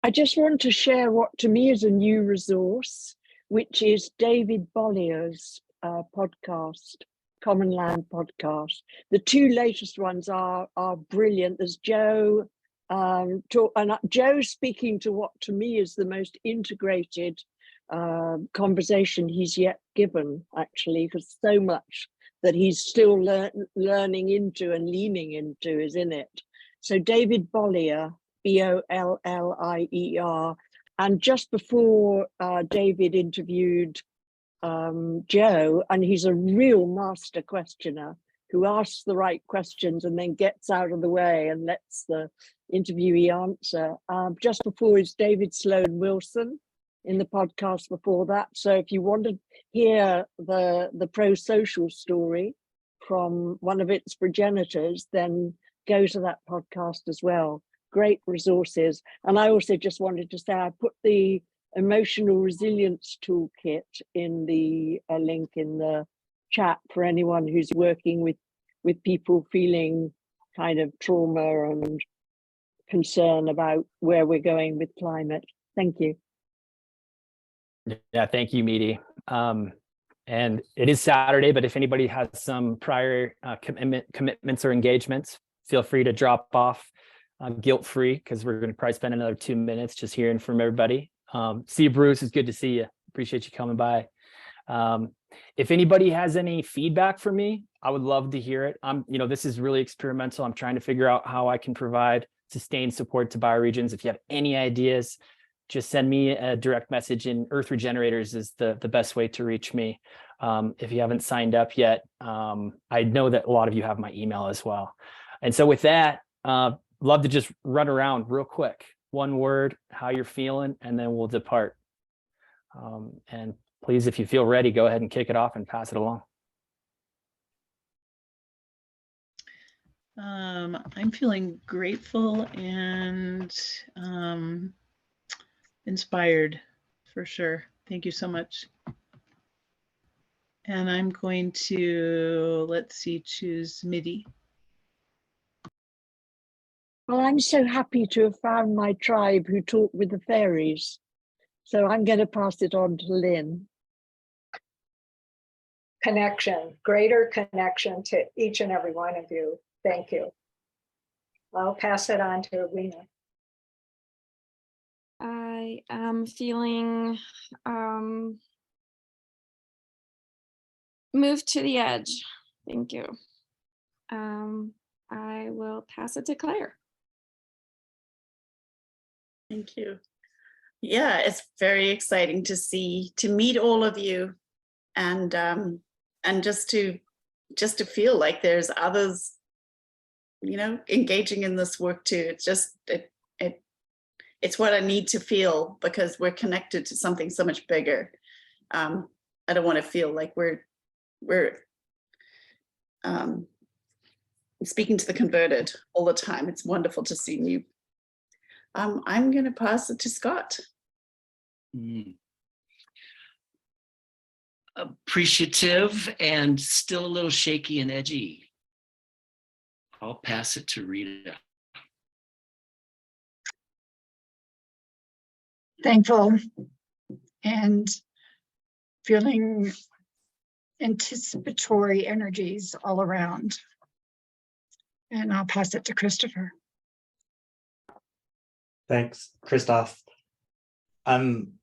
I just want to share what to me is a new resource, which is David Bollier's podcast, Common Land podcast. The 2 latest ones are brilliant. There's Joe, Joe speaking to what to me is the most integrated conversation he's yet given, actually, because so much that he's still learning into and leaning into is in it. So David Bollier, Bollier, and just before David interviewed Joe, and he's a real master questioner who asks the right questions and then gets out of the way and lets the interviewee answer. Just before is David Sloan Wilson in the podcast before that. So if you want to hear the pro-social story from one of its progenitors, then go to that podcast as well. Great resources. And I also just wanted to say I put the emotional resilience toolkit in the link in the chat for anyone who's working with people feeling kind of trauma and concern about where we're going with climate. Thank you. Yeah, thank you, Meaty. And it is Saturday, but if anybody has some prior commitments or engagements, feel free to drop off guilt-free, because we're going to probably spend another 2 minutes just hearing from everybody. See you, Bruce. It's good to see you. Appreciate you coming by. If anybody has any feedback for me, I would love to hear it. This is really experimental. I'm trying to figure out how I can provide sustained support to bioregions. If you have any ideas, just send me a direct message in Earth Regenerators is the best way to reach me. If you haven't signed up yet, I know that a lot of you have my email as well. And so with that, love to just run around real quick. One word, how you're feeling, and then we'll depart. And please, if you feel ready, go ahead and kick it off and pass it along. I'm feeling grateful and inspired for sure. Thank you so much. And I'm going to, choose MIDI. Well, I'm so happy to have found my tribe who talk with the fairies. So I'm going to pass it on to Lynn. Connection, greater connection to each and every one of you. Thank you. I'll pass it on to Rena. I am feeling moved to the edge. Thank you. I will pass it to Claire. Thank you. Yeah, it's very exciting to meet all of you, and just to feel like there's others, engaging in this work too. It's what I need to feel, because we're connected to something so much bigger. I don't want to feel like we're speaking to the converted all the time. It's wonderful to see you. I'm going to pass it to Scott. appreciative and still a little shaky and edgy. I'll pass it to Rita. Thankful and feeling anticipatory energies all around. And I'll pass it to Christopher. Thanks, Christoph. I'm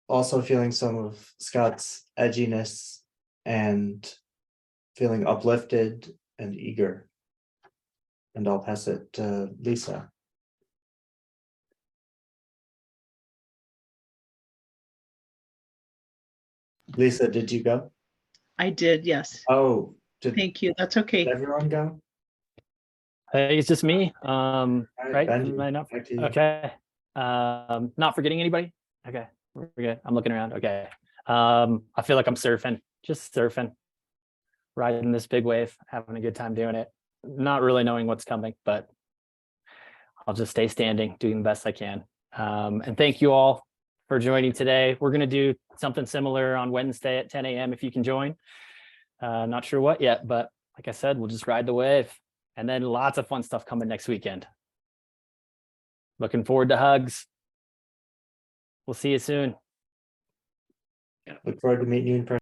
also feeling some of Scott's edginess and feeling uplifted and eager. And I'll pass it to Lisa. Lisa, did you go? I did, yes. Oh, did Thank you. That's okay. everyone go? Hey, it's just me. All Right? Benji, Am I not? back to you. Okay. Not forgetting anybody? Okay, we're good. I'm looking around. Okay. I feel like I'm surfing, just surfing, riding this big wave, having a good time doing it. Not really knowing what's coming, but I'll just stay standing, doing the best I can. And thank you all for joining today. We're going to do something similar on Wednesday at 10 a.m. if you can join. Not sure what yet, but like I said, we'll just ride the wave. And then lots of fun stuff coming next weekend. Looking forward to hugs. We'll see you soon. Look forward to meeting you in person.